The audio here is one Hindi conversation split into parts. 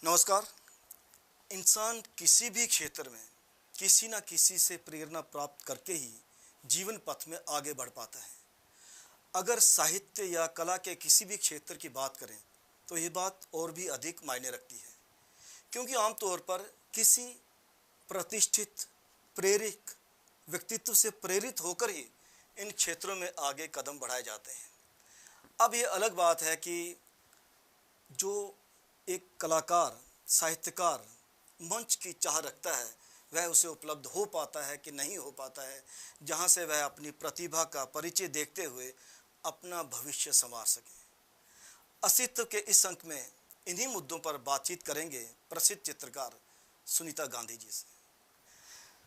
नमस्कार। इंसान किसी भी क्षेत्र में किसी न किसी से प्रेरणा प्राप्त करके ही जीवन पथ में आगे बढ़ पाता है। अगर साहित्य या कला के किसी भी क्षेत्र की बात करें तो ये बात और भी अधिक मायने रखती है, क्योंकि आमतौर पर किसी प्रतिष्ठित प्रेरक व्यक्तित्व से प्रेरित होकर ही इन क्षेत्रों में आगे कदम बढ़ाए जाते हैं। अब ये अलग बात है कि जो एक कलाकार, साहित्यकार मंच की चाह रखता है वह उसे उपलब्ध हो पाता है कि नहीं हो पाता है, जहाँ से वह अपनी प्रतिभा का परिचय देखते हुए अपना भविष्य संवार सके। अस्तित्व के इस अंक में इन्हीं मुद्दों पर बातचीत करेंगे प्रसिद्ध चित्रकार सुनीता गांधी जी से।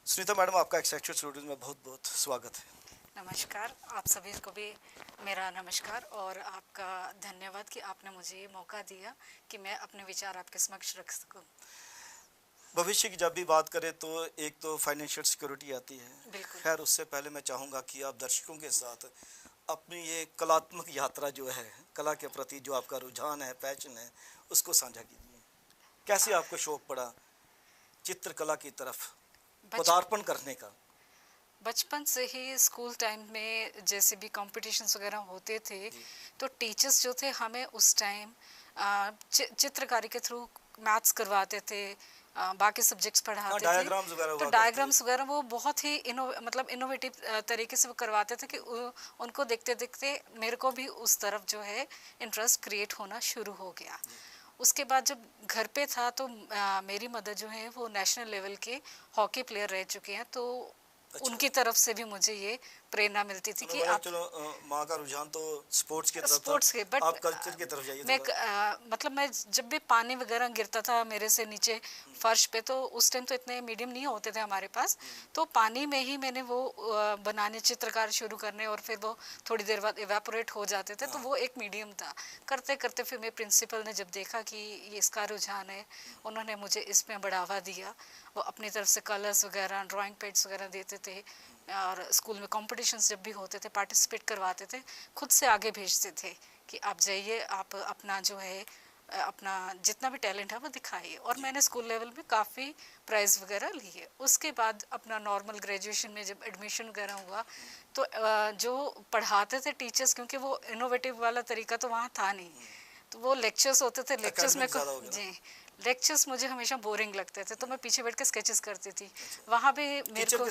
सुनीता मैडम, आपका एक्सेक्चुअल स्टूडियो में बहुत बहुत स्वागत है। नमस्कार, आप सभी को भी मेरा नमस्कार और आपका धन्यवाद कि आपने मुझे ये मौका दिया कि मैं अपने विचार आपके समक्ष रख सकूं। भविष्य की जब भी बात करें तो एक तो फाइनेंशियल सिक्योरिटी आती है। बिल्कुल। खैर, उससे पहले मैं चाहूँगा कि आप दर्शकों के साथ अपनी ये कलात्मक यात्रा जो है, कला के प्रति जो आपका रुझान है, पैशन है, उसको साझा कीजिए। कैसे आपको शौक पड़ा चित्रकला की तरफ पदार्पण करने का? बचपन से ही स्कूल टाइम में जैसे भी कॉम्पिटिशन्स वगैरह होते थे तो टीचर्स जो थे हमें उस टाइम चित्रकारी के थ्रू मैथ्स करवाते थे, बाकी सब्जेक्ट्स पढ़ाते थे। तो डायग्राम्स वगैरह वो बहुत ही इनोवेटिव तरीके से वो करवाते थे कि उनको देखते देखते मेरे को भी उस तरफ जो है इंटरेस्ट क्रिएट होना शुरू हो गया। उसके बाद जब घर पे था तो मेरी मदर जो है वो नेशनल लेवल के हॉकी प्लेयर रह चुके हैं, तो उनकी तरफ से भी मुझे ये प्रेरणा मिलती थी कि आप चलो माँ का रुझान तो स्पोर्ट्स की तरफ स्पोर्ट्स के, बट आप कल्चर की तरफ जाइए। मैं जब भी पानी वगैरह गिरता था मेरे से नीचे फर्श पे, तो उस टाइम तो इतने मीडियम नहीं होते थे हमारे पास, तो पानी में ही मैंने वो बनाने चित्रकार शुरू करने और फिर वो थोड़ी देर बाद इवेपोरेट हो जाते थे। तो वो एक मीडियम था। करते करते फिर मेरे प्रिंसिपल ने जब देखा कि ये इसका रुझान है, उन्होंने मुझे इसमें बढ़ावा दिया। वो अपनी तरफ से कलर्स वगैरह, ड्राइंग पैड्स वगैरह देते थे और स्कूल में कॉम्पिटिशन्स जब भी होते थे पार्टिसिपेट करवाते थे, खुद से आगे भेजते थे कि आप जाइए, आप अपना जो है अपना जितना भी टैलेंट है वो दिखाइए। और मैंने स्कूल लेवल में काफ़ी प्राइज़ वगैरह लिए। उसके बाद अपना नॉर्मल ग्रेजुएशन में जब एडमिशन वगैरह हुआ तो जो पढ़ाते थे टीचर्स, क्योंकि वो इनोवेटिव वाला तरीका तो वहाँ था नहीं, तो वो लेक्चर्स होते थे, लेक्चर्स में जी लेक्चर्स मुझे हमेशा बोरिंग लगते थे, तो मैं पीछे बैठ के स्केचेस करती थी। वहाँ पे मेरे को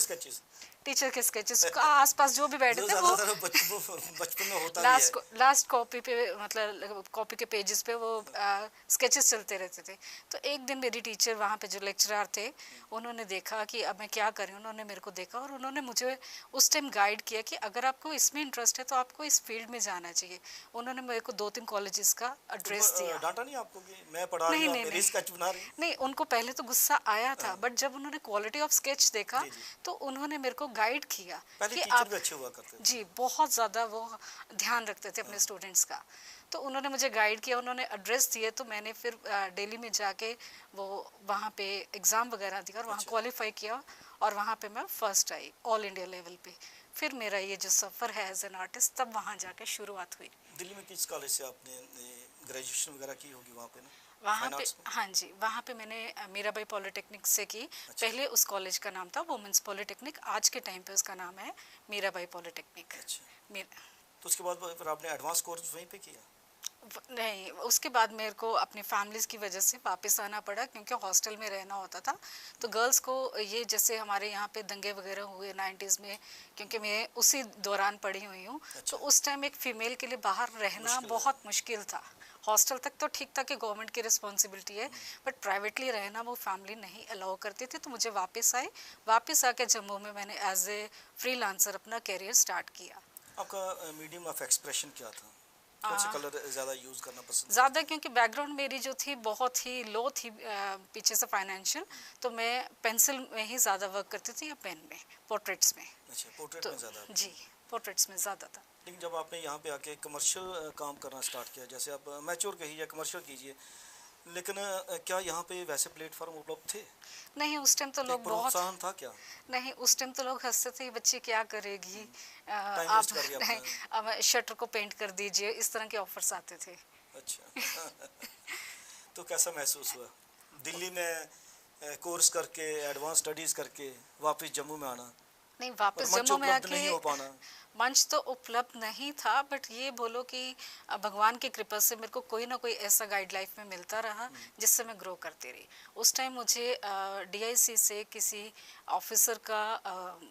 टीचर के स्केचेस का आसपास जो भी बैठे थे वो बचपन में होता है। लास्ट कॉपी पे, मतलब कॉपी के पेजेस पे वो स्केचेस चलते रहते थे। तो एक दिन मेरी टीचर, वहाँ पे जो लेक्चरर थे, उन्होंने देखा कि अब मैं क्या करूँ। उन्होंने मेरे को देखा और उन्होंने मुझे उस टाइम गाइड किया कि अगर आपको इसमें इंटरेस्ट है तो आपको इस फील्ड में जाना चाहिए। उन्होंने मेरे को 2-3 कॉलेजेस का एड्रेस दिया। डांटा नहीं आपको कि मैं पढ़ा रही हूं, मेरी स्केच बना रही? नहीं, उनको पहले तो गुस्सा आया था, बट जब उन्होंने क्वालिटी ऑफ स्केच देखा तो उन्होंने मेरे को गाइड किया कि आप भी अच्छे हुआ करते थे। जी, बहुत ज़्यादा वो ध्यान रखते थे अपने स्टूडेंट्स का। तो उन्होंने मुझे गाइड किया, उन्होंने एड्रेस दिए, तो मैंने फिर दिल्ली में जाके वो वहाँ पे एग्ज़ाम वगैरह दिया और वहाँ क्वालिफाई किया और वहाँ पे मैं फर्स्ट आई ऑल इंडिया लेवल पे। फिर मेरा ये जो सफ़र है एज एन आर्टिस्ट, तब वहाँ जाके शुरुआत हुई। दिल्ली में किस कॉलेज से आपने ग्रेजुएशन वगैरह की होगी वहाँ पे ना? वहाँ पे हाँ जी, वहाँ पे मैंने मीराबाई पॉलिटेक्निक से की। पहले उस कॉलेज का नाम था वुमेंस पॉलिटेक्निक, आज के टाइम पे उसका नाम है मीराबाई पॉलिटेक्निक। तो उसके बाद फिर आपने एडवांस कोर्स वहीं पे किया? नहीं, उसके बाद मेरे को अपनी फैमिलीज़ की वजह से वापस आना पड़ा, क्योंकि हॉस्टल में रहना होता था। तो गर्ल्स को ये, जैसे हमारे यहाँ पे दंगे वगैरह हुए 90s में, क्योंकि मैं उसी दौरान पढ़ी हुई हूँ, तो उस टाइम एक फ़ीमेल के लिए बाहर रहना बहुत मुश्किल था। हॉस्टल तक तो ठीक था कि गवर्नमेंट की रिस्पॉन्सिबिलिटी है, बट प्राइवेटली रहना वो फैमिली नहीं अलाउ करती थी। तो मुझे वापस आके जम्मू में मैंने एज ए फ्रीलांसर अपना करियर स्टार्ट किया। आपका मीडियम ऑफ एक्सप्रेशन क्या था? कौन से कलर ज़्यादा यूज़ करना पसंद? ज़्यादा, क्योंकि बैकग्राउंड मेरी जो थी बहुत ही लो थी पीछे से फाइनेंशियल, तो मैं पेंसिल में ही ज़्यादा वर्क करती थी या पेन में, पोर्ट्रेट्स में। अच्छा, पोर्ट्रेट में ज़्यादा? जी, पोर्ट्रेट्स में ज़्यादा था। लेकिन जब आपने यहाँ पे आके कमर्शियल काम करना स्टार्ट किया, जैसे आप मैच्योर कहिए या कमर्शियल कीजिए, लेकिन क्या यहाँ पे वैसे प्लेटफॉर्म उपलब्ध थे? नहीं, उस टाइम तो लोग बहुत प्रोत्साहन था क्या? नहीं, उस टाइम तो लोग हंसते थे, बच्ची क्या करेगी, आप नहीं, अब शटर को पेंट कर दीजिए, इस तरह के ऑफर्स आते थे। अच्छा तो कैसा महसूस हुआ? दिल्ली में कोर्स करके एडवांस स्टडीज़ करके वापस जम्मू में आना नहीं, और वापस मंच जम्मू में उपलब्ध आके नहीं हो पाना। मंच तो उपलब्ध नहीं था, बट ये बोलो कि भगवान की कृपा से मेरे को कोई ना कोई ऐसा गाइड लाइफ में मिलता रहा जिससे मैं ग्रो करती रही। उस टाइम मुझे डीआईसी से किसी ऑफिसर का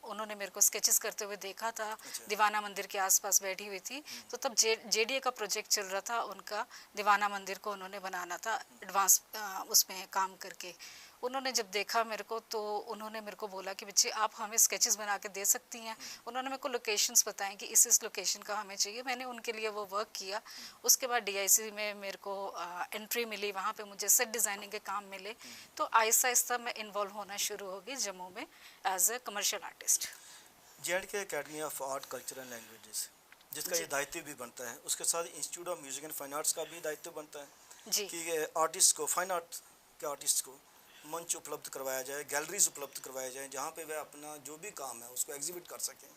उन्होंने मेरे को स्केचेस करते हुए देखा था। अच्छा। दीवाना मंदिर के आसपास बैठी हुई थी, तो तब जेडीए का प्रोजेक्ट चल रहा था उनका, दीवाना मंदिर को उन्होंने बनाना था एडवांस उसमें काम करके। उन्होंने जब देखा मेरे को तो उन्होंने मेरे को बोला कि बच्चे आप हमें स्केचेस बना के दे सकती हैं। उन्होंने मेरे को लोकेशंस बताएं कि इस लोकेशन का हमें चाहिए। मैंने उनके लिए वो वर्क किया। उसके बाद डीआईसी में मेरे को एंट्री मिली, वहाँ पे मुझे सेट डिज़ाइनिंग के काम मिले। तो आहिस्ता आहिस्ता मैं इन्वॉल्व होना शुरू हो गई जम्मू में as a commercial artist. J and K academy of art culture and languages, जिसका ये दायित्व भी बनता है, उसके साथ institute of music and fine arts का भी दायित्व बनता है जी कि आर्टिस्ट को, फाइन आर्ट के आर्टिस्ट को मंच उपलब्ध करवाया जाए, गैलरीज उपलब्ध करवाया जाए जहाँ पे वह अपना जो भी काम है उसको एग्जिबिट कर सकें।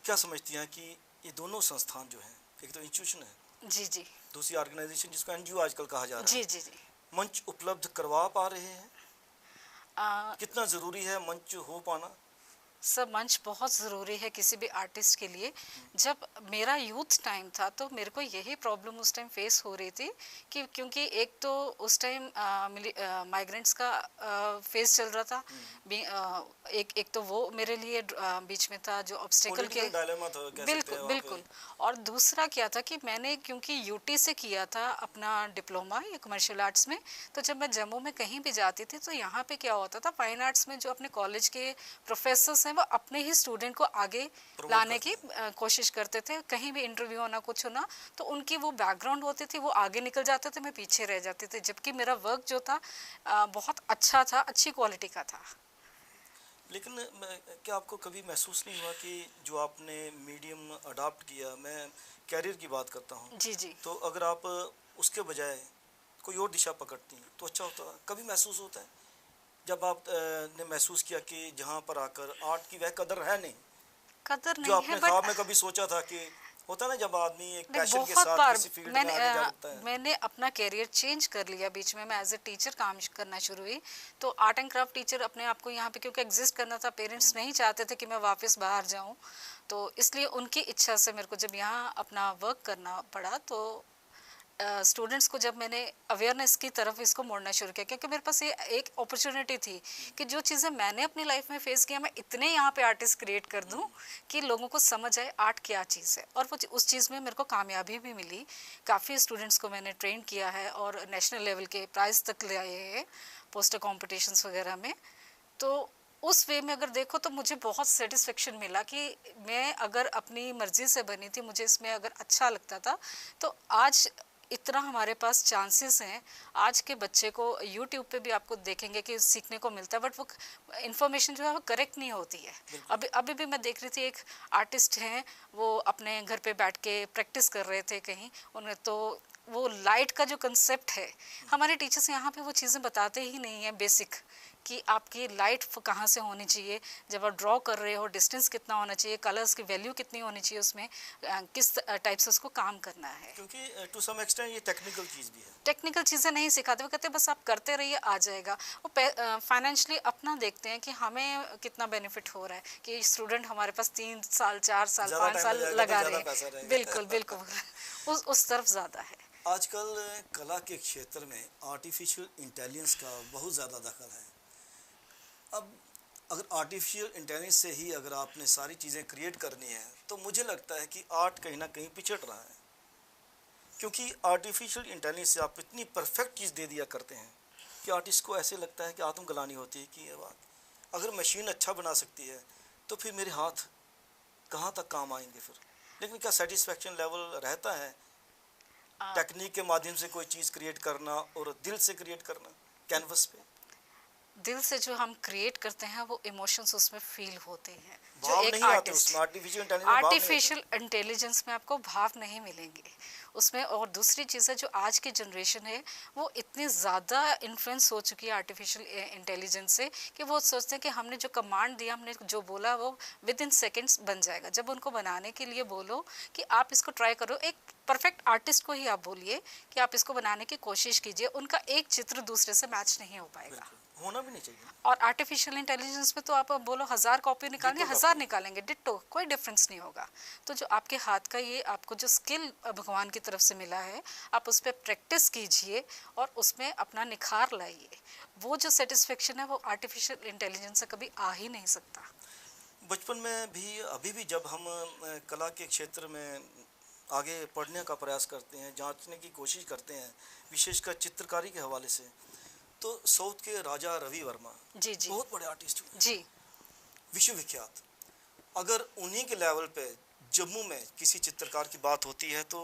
क्या समझती हैं कि ये दोनों संस्थान जो हैं, एक तो इंस्टीट्यूशन है, जी जी दूसरी ऑर्गेनाइजेशन जिसको एनजीओ आजकल कहा जा रहा जी है, जी जी मंच उपलब्ध करवा पा रहे हैं? आ, कितना ज़रूरी है मंच हो पाना? सब मंच बहुत ज़रूरी है किसी भी आर्टिस्ट के लिए। जब मेरा यूथ टाइम था तो मेरे को यही प्रॉब्लम उस टाइम फेस हो रही थी कि क्योंकि एक तो उस टाइम माइग्रेंट्स का फेस चल रहा था। एक तो वो मेरे लिए बीच में था जो ऑब्स्टेकल के, पॉलिटिकल डायलेमा था, कह सकते हैं बिल्कुल वहाँ पे। बिल्कुल। और दूसरा क्या था कि मैंने क्योंकि यूटी से किया था अपना डिप्लोमा या कमर्शियल आर्ट्स में, तो जब मैं जम्मू में कहीं भी जाती थी तो यहाँ पे क्या होता था, फाइन आर्ट्स में जो अपने कॉलेज के प्रोफेसर्स हैं वो अपने ही स्टूडेंट को आगे लाने की कोशिश करते थे। कहीं भी इंटरव्यू होना कुछ होना तो उनकी वो बैकग्राउंड होती थी, वो आगे निकल जाते थे, मैं पीछे रह जाती थी, जबकि मेरा वर्क जो था बहुत अच्छा था, अच्छी क्वालिटी का था। लेकिन क्या आपको कभी महसूस नहीं हुआ कि जो आपने मीडियम अडॉप्ट किया, मैं कैरियर की बात करता हूँ, जी जी तो अगर आप उसके बजाय कोई और दिशा पकड़ती हैं तो अच्छा होता? कभी महसूस होता है जब आप ने महसूस किया कि जहाँ पर आकर आर्ट की वह कदर है नहीं कदर जो नहीं आपने है, ख्वाब बट में कभी सोचा था? कि होता ना जब आदमी एक नहीं, पैशन के बहुत साथ बार किसी फील्ड में आगे जाता है। मैंने अपना करियर चेंज कर लिया बीच में। मैं एज ए टीचर काम करना शुरू हुई, तो आर्ट एंड क्राफ्ट टीचर अपने आप को यहाँ पे क्योंकि एग्जिस्ट करना था, पेरेंट्स नहीं चाहते थे कि मैं वापस बाहर जाऊँ, तो इसलिए उनकी इच्छा से मेरे को जब यहाँ अपना वर्क करना पड़ा तो स्टूडेंट्स को जब मैंने अवेयरनेस की तरफ इसको मोड़ना शुरू किया, क्योंकि मेरे पास ये एक अपॉर्चुनिटी थी कि जो चीज़ें मैंने अपनी लाइफ में फेस किया मैं इतने यहाँ पे आर्टिस्ट क्रिएट कर दूँ कि लोगों को समझ आए आर्ट क्या चीज़ है। और वो उस चीज़ में मेरे को कामयाबी भी मिली। काफ़ी स्टूडेंट्स को मैंने ट्रेन किया है और नेशनल लेवल के प्राइज़ तक ले आए हैं पोस्टर कॉम्पिटिशन्स वगैरह में। तो उस वे में अगर देखो तो मुझे बहुत सेटिस्फेक्शन मिला कि मैं अगर अपनी मर्ज़ी से बनी थी, मुझे इसमें अगर अच्छा लगता था, तो आज इतना हमारे पास चांसेस हैं। आज के बच्चे को यूट्यूब पे भी आपको देखेंगे कि सीखने को मिलता है, बट वो इन्फॉर्मेशन जो है वो करेक्ट नहीं होती है। अभी भी मैं देख रही थी, एक आर्टिस्ट हैं, वो अपने घर पे बैठ के प्रैक्टिस कर रहे थे कहीं, उन्हें तो वो लाइट का जो कंसेप्ट है, हमारे टीचर्स यहाँ पे वो चीज़ें बताते ही नहीं है बेसिक, कि आपकी लाइट कहाँ से होनी चाहिए, जब आप ड्रॉ कर रहे हो डिस्टेंस कितना होना चाहिए, कलर्स की वैल्यू कितनी होनी चाहिए, उसमें किस टाइप से उसको काम करना है। क्योंकि टू सम एक्सटेंट ये टेक्निकल चीज़ भी है। टेक्निकल चीज़ें नहीं सिखाते, वो कहते हैं बस आप करते रहिए आ जाएगा। वो फाइनेंशियली अपना देखते हैं कि हमें कितना बेनिफिट हो रहा है, कि स्टूडेंट हमारे पास 3 साल 4 साल 5 साल लगा रहे हैं। बिल्कुल बिल्कुल उस तरफ ज़्यादा है। आजकल कला के क्षेत्र में आर्टिफिशियल इंटेलिजेंस का बहुत ज़्यादा दखल है। अब अगर आर्टिफिशियल इंटेलिजेंस से ही अगर आपने सारी चीज़ें क्रिएट करनी है तो मुझे लगता है कि आर्ट कहीं ना कहीं पिछड़ रहा है, क्योंकि आर्टिफिशियल इंटेलिजेंस से आप इतनी परफेक्ट चीज़ दे दिया करते हैं कि आर्टिस्ट को ऐसे लगता है कि आत्मग्लानि होती है कि अगर मशीन अच्छा बना सकती है तो फिर मेरे हाथ कहाँ तक काम आएंगे फिर। लेकिन क्या सेटिस्फेक्शन लेवल रहता है टेक्निक के माध्यम से कोई चीज़ क्रिएट करना और दिल से क्रिएट करना कैनवस पे? दिल से जो हम क्रिएट करते हैं वो इमोशंस उसमें फील होते हैं। जो एक नहीं आते आर्टिस्ट, उसमें, आर्टिफिशियल इंटेलिजेंस भाव नहीं आते। आर्टिफिशियल इंटेलिजेंस में आपको भाव नहीं मिलेंगे उसमें। और दूसरी चीज़ है जो आज की जनरेशन है वो इतनी ज़्यादा इन्फ्लुएंस हो चुकी है आर्टिफिशियल इंटेलिजेंस से कि वो सोचते हैं कि हमने जो कमांड दिया, हमने जो बोला वो विद इन सेकेंड्स बन जाएगा। जब उनको बनाने के लिए बोलो कि आप इसको ट्राई करो, एक परफेक्ट आर्टिस्ट को ही आप बोलिए कि आप इसको बनाने की कोशिश कीजिए, उनका एक चित्र दूसरे से मैच नहीं हो पाएगा। बिल्कुल, होना भी नहीं चाहिए। और आर्टिफिशियल इंटेलिजेंस में तो आप बोलो 1000 कॉपी निकालेंगे, डिट्टो 1000 कॉपी। निकालेंगे डिट्टो, कोई डिफरेंस नहीं होगा। तो जो आपके हाथ का ये आपको जो स्किल भगवान की तरफ से मिला है, आप उस पर प्रैक्टिस कीजिए और उसमें अपना निखार लाइए। वो जो सेटिस्फेक्शन है वो आर्टिफिशियल इंटेलिजेंस से कभी आ ही नहीं सकता। बचपन में भी, अभी भी जब हम कला के क्षेत्र में आगे पढ़ने का प्रयास करते हैं, जांचने की कोशिश करते हैं, विशेषकर चित्रकारी के हवाले से, तो साउथ के राजा रवि वर्मा जी जी बहुत बड़े आर्टिस्ट हुए, जी विश्वविख्यात। अगर उन्हीं के लेवल पे जम्मू में किसी चित्रकार की बात होती है तो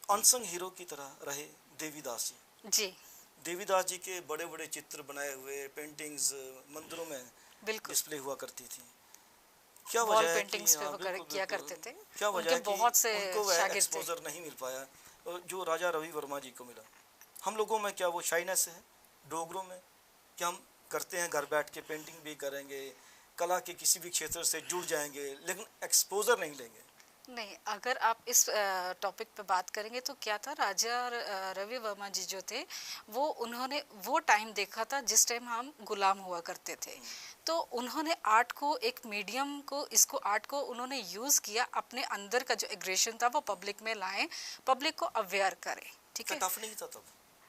अनसंग हीरो की तरह रहे देवीदास जी। जी देवीदास जी के बड़े बड़े चित्र बनाए हुए पेंटिंग्स मंदिरों में बिल्कुल, डिस्प्ले हुआ करती थी। क्या वॉल वजह है कि पेंटिंग्स पे हाँ, वो बिल्कुल, किया बिल्कुल। करते थे। क्या वजह उनके है कि बहुत से उनको वह शागिर्द थे। एक्सपोजर नहीं मिल पाया और जो राजा रवि वर्मा जी को मिला? हम लोगों में क्या वो शाइनेस है, डोगरों में कि हम करते हैं घर बैठ के, पेंटिंग भी करेंगे, कला के किसी भी क्षेत्र से जुड़ जाएंगे, लेकिन एक्सपोजर नहीं लेंगे। नहीं, अगर आप इस टॉपिक पे बात करेंगे तो क्या था, राजा रवि वर्मा जी जो थे वो, उन्होंने वो टाइम देखा था जिस टाइम हम गुलाम हुआ करते थे। तो उन्होंने आर्ट को, एक मीडियम को, इसको आर्ट को उन्होंने यूज़ किया, अपने अंदर का जो एग्रेशन था वो पब्लिक में लाएं, पब्लिक को अवेयर करें। ठीक है, टफ नहीं था तब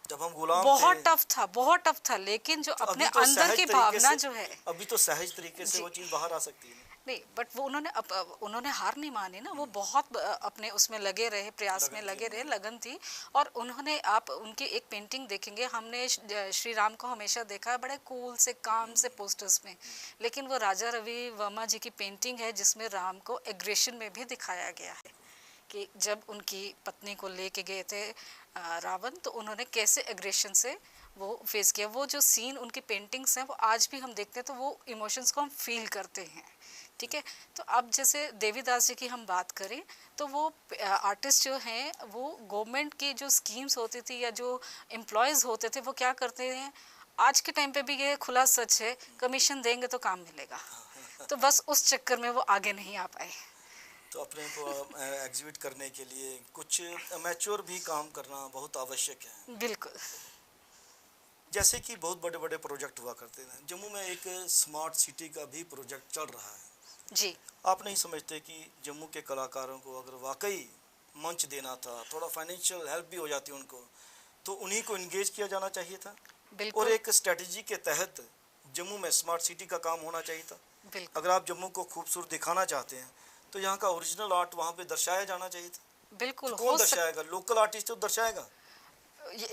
जब हम गुलाम बहुत थे? टफ था, बहुत टफ था, लेकिन जो तो अपने अभी तो अंदर सहज की तरीके भावना से, जो है, अभी तो सहज तरीके से जी। वो चीज़ बाहर आ सकती है। नहीं, बट वो उन्होंने हार नहीं मानी ना, वो बहुत अपने उसमें लगे रहे, प्रयास में लगन थी लगे रहे, उनमें। लगन थी। और उन्होंने, आप उनकी एक पेंटिंग देखेंगे, हमने श्री राम को हमेशा देखा है बड़े कूल से, काम से पोस्टर्स में, लेकिन वो राजा रवि वर्मा जी की पेंटिंग है जिसमें राम को एग्रेशन में भी दिखाया गया है कि जब उनकी पत्नी को लेके गए थे रावण, तो उन्होंने कैसे एग्रेशन से वो फेस किया। वो जो सीन उनकी पेंटिंग्स हैं वो आज भी हम देखते हैं तो वो इमोशंस को हम फील करते हैं। ठीक है, तो अब जैसे देवीदास जी की हम बात करें तो वो आर्टिस्ट जो हैं वो गवर्नमेंट की जो स्कीम्स होती थी या जो एम्प्लॉयज़ होते थे वो क्या करते हैं, आज के टाइम पे भी ये खुला सच है, कमीशन देंगे तो काम मिलेगा। तो बस उस चक्कर में वो आगे नहीं आ पाए। तो अपने को एग्जिबिट करने के लिए कुछ मैच्योर भी काम करना बहुत आवश्यक है। बिल्कुल। जैसे कि बहुत बड़े बड़े प्रोजेक्ट हुआ करते हैं, जम्मू में एक स्मार्ट सिटी का भी प्रोजेक्ट चल रहा है जी। आप नहीं समझते कि जम्मू के कलाकारों को अगर वाकई मंच देना था, थोड़ा फाइनेंशियल हेल्प भी हो जाती उनको, तो उन्हीं को इंगेज किया जाना चाहिए था और एक स्ट्रेटजी के तहत जम्मू में स्मार्ट सिटी का काम होना चाहिए था। अगर आप जम्मू को खूबसूरत दिखाना चाहते हैं तो यहाँ का ओरिजिनल आर्ट वहाँ पे दर्शाया जाना चाहिए था। बिल्कुल। तो कौन दर्शाएगा? लोकल आर्टिस्ट तो दर्शाएगा।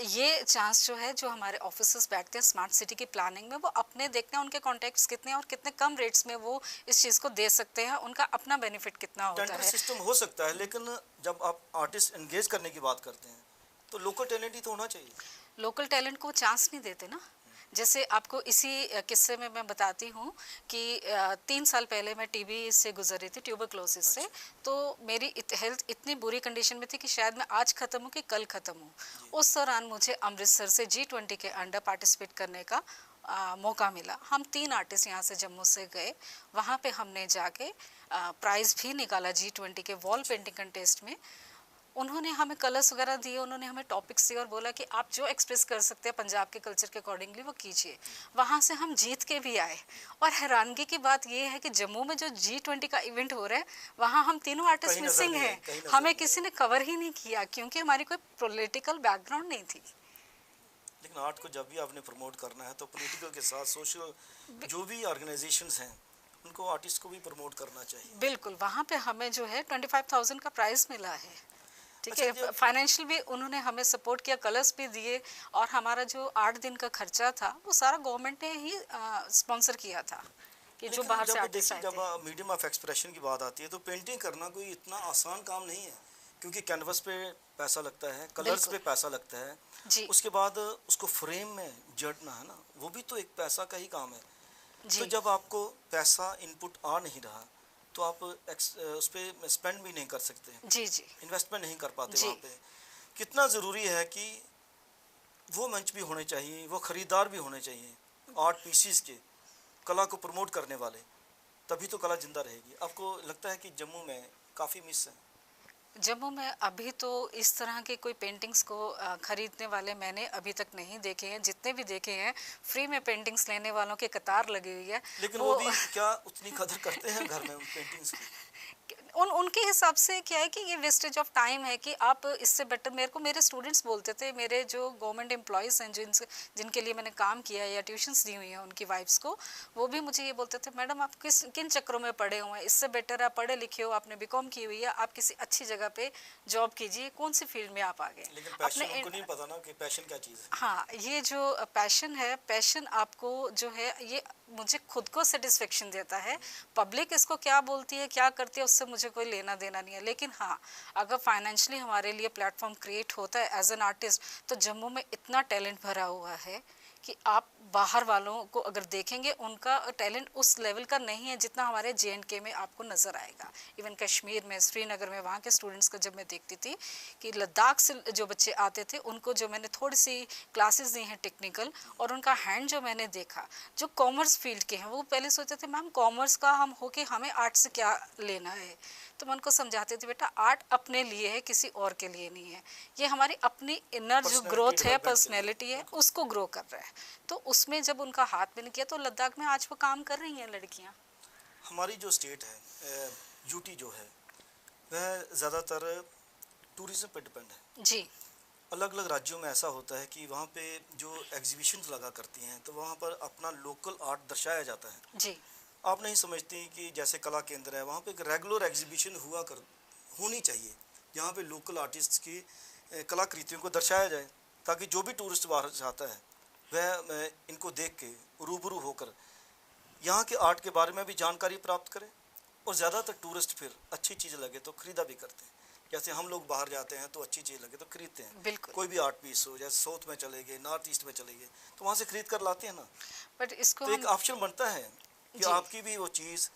ये चांस जो है, जो हमारे ऑफिसर्स बैठते हैं स्मार्ट सिटी की प्लानिंग में, वो अपने देखते हैं उनके कॉन्टैक्ट्स कितने हैं और कितने कम रेट्स में वो इस चीज़ को दे सकते हैं, उनका अपना बेनिफिट कितना होता टेंडर है। सिस्टम हो सकता है, लेकिन जब आप आर्टिस्ट एंगेज करने की बात करते हैं तो लोकल टैलेंट ही तो होना चाहिए। लोकल टैलेंट को चांस नहीं देते ना। जैसे आपको इसी किस्से में मैं बताती हूँ कि 3 साल पहले मैं टीबी से गुजर रही थी, ट्यूबरक्लोसिस से। तो मेरी हेल्थ इतनी बुरी कंडीशन में थी कि शायद मैं आज ख़त्म हूँ कि कल ख़त्म हूँ। उस दौरान मुझे अमृतसर से G20 के अंडर पार्टिसिपेट करने का मौका मिला। हम 3 आर्टिस्ट यहाँ से जम्मू से गए, वहाँ पे हमने जाके प्राइज़ भी निकाला G20 के वॉल पेंटिंग कंटेस्ट में। उन्होंने हमें कलर्स वगैरह दिए, उन्होंने हमें टॉपिक्स दिए और बोला कि आप जो एक्सप्रेस कर सकते हैं पंजाब के कल्चर के अकॉर्डिंगली वो कीजिए। वहाँ से हम जीत के भी आए। और हैरानगी की बात ये है कि जम्मू में जो G20 का इवेंट हो रहा है वहाँ हम तीनों आर्टिस्ट मिसिंग हैं, हमें किसी ने कवर ही नहीं किया क्योंकि हमारी कोई पॉलिटिकल बैकग्राउंड नहीं थी। लेकिन आर्ट को जब भी आपने प्रमोट करना है तो पॉलिटिकल के साथ सोशल जो भी ऑर्गेनाइजेशंस हैं उनको आर्टिस्ट को भी प्रमोट करना चाहिए। बिल्कुल, वहाँ पे हमें जो है 25,000 का प्राइज़ मिला है। ठीक है, फाइनेंशियल भी उन्होंने हमें सपोर्ट किया, कलर्स भी दिए और हमारा जो 8 दिन का खर्चा था वो सारा गवर्नमेंट ने ही स्पॉन्सर किया था कि जो बाहर से आर्टिस्ट आए थे। जब मीडियम ऑफ एक्सप्रेशन की बात आती है तो पेंटिंग करना कोई इतना आसान काम नहीं है, क्योंकि कैनवस पे पैसा लगता है, कलर्स पे पैसा लगता है, जी। उसके बाद उसको फ्रेम में जड़ना है ना, वो भी तो एक पैसा का ही काम है। जी तो जब आपको पैसा इनपुट आ नहीं रहा तो आप उस पर स्पेंड भी नहीं कर सकते, जी जी इन्वेस्टमेंट नहीं कर पाते जी वहाँ पे। कितना ज़रूरी है कि वो मंच भी होने चाहिए, वो ख़रीदार भी होने चाहिए आर्ट पीसीस के, कला को प्रमोट करने वाले, तभी तो कला जिंदा रहेगी। आपको लगता है कि जम्मू में काफ़ी मिस है? जम्मू में अभी तो इस तरह के कोई पेंटिंग्स को खरीदने वाले मैंने अभी तक नहीं देखे हैं। जितने भी देखे हैं फ्री में पेंटिंग्स लेने वालों की कतार लगी हुई है। लेकिन वो वो भी क्या उतनी कदर करते हैं घर में उन पेंटिंग्स की? उनके हिसाब से क्या है कि ये वेस्टेज ऑफ टाइम है कि आप इससे बेटर, मेरे को मेरे स्टूडेंट्स बोलते थे, मेरे जो गवर्नमेंट एम्प्लॉयज़ हैं जिनके लिए मैंने काम किया या ट्यूशन्स दी हुई हैं उनकी वाइफ्स को, वो भी मुझे ये बोलते थे, मैडम आप किन चक्रों में पढ़े हुए हैं, इससे बेटर आप पढ़े लिखे हो, आपने बीकॉम की हुई है, आप किसी अच्छी जगह पे जॉब कीजिए, कौन सी फील्ड में आप आगे लेकिन पैशन अपने। उनको नहीं पता ना कि पैशन क्या चीज़ है। हाँ, ये जो पैशन है, पैशन आपको जो है ये मुझे खुद को सेटिस्फेक्शन देता है। पब्लिक इसको क्या बोलती है, क्या करती है, उससे मुझे कोई लेना देना नहीं है। लेकिन हाँ, अगर फाइनेंशियली हमारे लिए प्लेटफॉर्म क्रिएट होता है एज एन आर्टिस्ट, तो जम्मू में इतना टैलेंट भरा हुआ है कि आप बाहर वालों को अगर देखेंगे, उनका टैलेंट उस लेवल का नहीं है जितना हमारे JNK में आपको नज़र आएगा। इवन कश्मीर में, श्रीनगर में, वहाँ के स्टूडेंट्स को जब मैं देखती थी कि लद्दाख से जो बच्चे आते थे, उनको जो मैंने थोड़ी सी क्लासेस दी हैं टेक्निकल, और उनका हैंड जो मैंने देखा, जो कॉमर्स फील्ड के हैं, वो पहले सोचते थे मैम कॉमर्स का हम हो के हमें आर्ट से क्या लेना है। तो मैं उनको समझाती थी, बेटा आर्ट अपने लिए है, किसी और के लिए नहीं है। ये हमारी अपनी इनर जो ग्रोथ है, पर्सनैलिटी है, उसको ग्रो कर रहा है। तो उसमें जब उनका हाथ में किया, तो लद्दाख में आज वो काम कर रही हैं लड़कियाँ। हमारी जो स्टेट है यूटी जो है, वह ज़्यादातर टूरिज्म पे डिपेंड है। जी अलग अलग राज्यों में ऐसा होता है कि वहाँ पे जो एग्जीबिशंस लगा करती हैं तो वहाँ पर अपना लोकल आर्ट दर्शाया जाता है। जी आप नहीं समझती कि जैसे कला केंद्र है, वहाँ पे एक रेगुलर एग्जीबिशन होनी चाहिए जहाँ पे लोकल आर्टिस्ट की कलाकृतियों को दर्शाया जाए, ताकि जो भी टूरिस्ट बाहर से आता है वह इनको देख के रूबरू होकर यहाँ के आर्ट के बारे में भी जानकारी प्राप्त करे, और ज़्यादातर टूरिस्ट फिर अच्छी चीज़ लगे तो ख़रीदा भी करते हैं। जैसे हम लोग बाहर जाते हैं तो अच्छी चीज़ लगे तो खरीदते हैं। बिल्कुल। कोई भी आर्ट पीस हो, जैसे साउथ में चले गए, नॉर्थ ईस्ट में चले गए, तो वहाँ से खरीद कर लाते हैं ना। बट इसको तो एक ऑप्शन बनता है कि जी। आपकी भी वो चीज़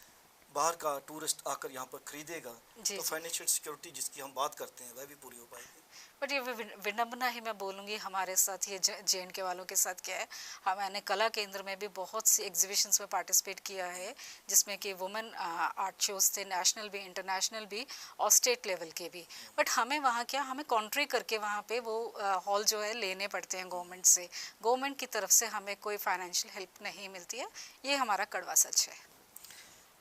बाहर का टूरिस्ट आकर यहाँ पर खरीदेगा, जी तो जी। फाइनेंशियल सिक्योरिटी जिसकी हम बात करते हैं वह भी पूरी हो पाएगी। बट ये विडम्बना ही मैं बोलूँगी हमारे साथ, ये JNK वालों के साथ क्या है, मैंने कला केंद्र में भी बहुत सी एग्जीबिशंस में पार्टिसिपेट किया है, जिसमें कि वुमेन आर्ट शोज थे, नेशनल भी, इंटरनेशनल भी, और स्टेट लेवल के भी। बट हमें वहाँ क्या, हमें कॉन्ट्री करके वहाँ पे वो हॉल जो है लेने पड़ते हैं गवर्नमेंट से। गवर्नमेंट की तरफ से हमें कोई फाइनेंशियल हेल्प नहीं मिलती है, ये हमारा कड़वा सच है।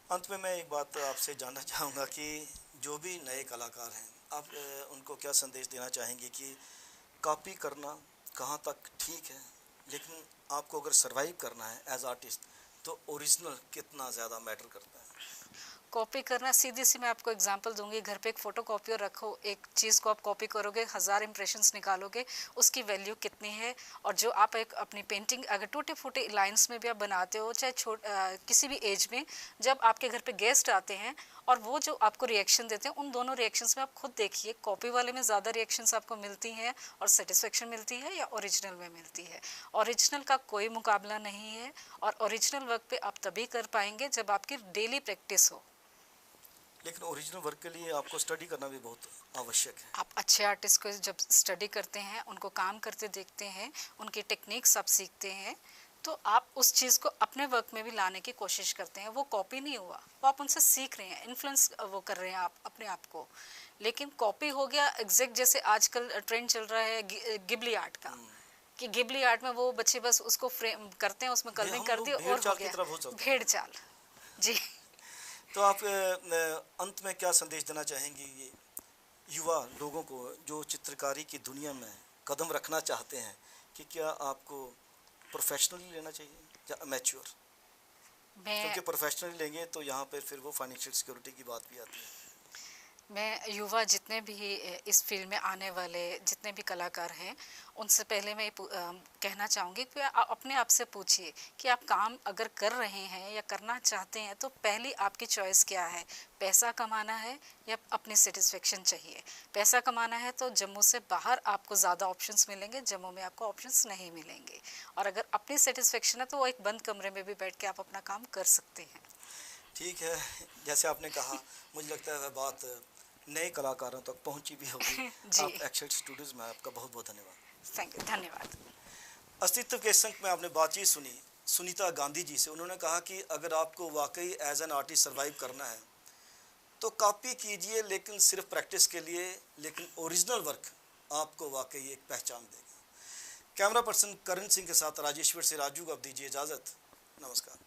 अंत में मैं एक बात आपसे जानना चाहूँगा कि जो भी नए कलाकार हैं, आप उनको क्या संदेश देना चाहेंगे कि कॉपी करना कहाँ तक ठीक है, लेकिन आपको अगर सरवाइव करना है एज आर्टिस्ट तो ओरिजिनल कितना ज़्यादा मैटर करता है? कॉपी करना, सीधी सी मैं आपको एग्जांपल दूंगी, घर पे एक फोटो कॉपियर रखो, एक चीज़ को आप कॉपी करोगे, 1000 इंप्रेशंस निकालोगे, उसकी वैल्यू कितनी है। और जो आप एक अपनी पेंटिंग अगर टूटे फूटे लाइंस में भी आप बनाते हो, चाहे किसी भी एज में, जब आपके घर पे गेस्ट आते हैं और वो जो आपको रिएक्शन देते हैं, उन दोनों रिएक्शंस में आप खुद देखिए, कॉपी वाले में ज़्यादा रिएक्शंस आपको मिलती हैं और सेटिस्फेक्शन मिलती है, या ओरिजिनल में मिलती है। ओरिजिनल का कोई मुकाबला नहीं है, और ओरिजिनल वर्क पे आप तभी कर पाएंगे जब आपकी डेली प्रैक्टिस हो। लेकिन ओरिजिनल वर्क के लिए आपको स्टडी करना भी बहुत आवश्यक है। आप अच्छे आर्टिस्ट को जब स्टडी करते हैं, उनको काम करते देखते हैं, उनकी टेक्निक्स आप सीखते हैं, तो आप उस चीज़ को अपने वर्क में भी लाने की कोशिश करते हैं। वो कॉपी नहीं हुआ, वो आप उनसे सीख रहे हैं, इन्फ्लुएंस वो कर रहे हैं आप अपने आप को। लेकिन कॉपी हो गया एग्जैक्ट, जैसे आजकल ट्रेंड चल रहा है गिबली आर्ट का, कि गिबली आर्ट में वो बच्चे बस उसको फ्रेम करते हैं, उसमें कलरिंग कर दी और हो गया भेड़ चाल। जी। तो आप अंत में क्या संदेश देना चाहेंगी ये युवा लोगों को जो चित्रकारी की दुनिया में कदम रखना चाहते हैं, कि क्या आपको प्रोफेशनली लेना चाहिए या अमेच्योर? क्योंकि प्रोफेशनली लेंगे तो यहाँ पर फिर वो फाइनेंशियल सिक्योरिटी की बात भी आती है। मैं युवा जितने भी इस फील्ड में आने वाले जितने भी कलाकार हैं उनसे पहले मैं कहना चाहूँगी कि आप अपने आप से पूछिए कि आप काम अगर कर रहे हैं या करना चाहते हैं तो पहली आपकी चॉइस क्या है। पैसा कमाना है या अपनी सेटिस्फेक्शन चाहिए। पैसा कमाना है तो जम्मू से बाहर आपको ज़्यादा ऑप्शंस मिलेंगे, जम्मू में आपको ऑप्शंस नहीं मिलेंगे। और अगर अपनी सेटिस्फेक्शन है तो वो एक बंद कमरे में भी बैठ के आप अपना काम कर सकते हैं। ठीक है, जैसे आपने कहा, मुझे लगता है वह बात नए कलाकारों तक पहुंची भी होगी। जी। आप एक्सेल स्टूडियोज़ में, आपका बहुत बहुत धन्यवाद। थैंक यू, धन्यवाद। अस्तित्व के संग में आपने बातचीत सुनी सुनीता गांधी जी से। उन्होंने कहा कि अगर आपको वाकई एज एन आर्टिस्ट सर्वाइव करना है तो कॉपी कीजिए, लेकिन सिर्फ प्रैक्टिस के लिए, लेकिन ओरिजिनल वर्क आपको वाकई एक पहचान देगा। कैमरा पर्सन करण सिंह के साथ राजेश्वर से राजू को अब दीजिए इजाज़त। नमस्कार।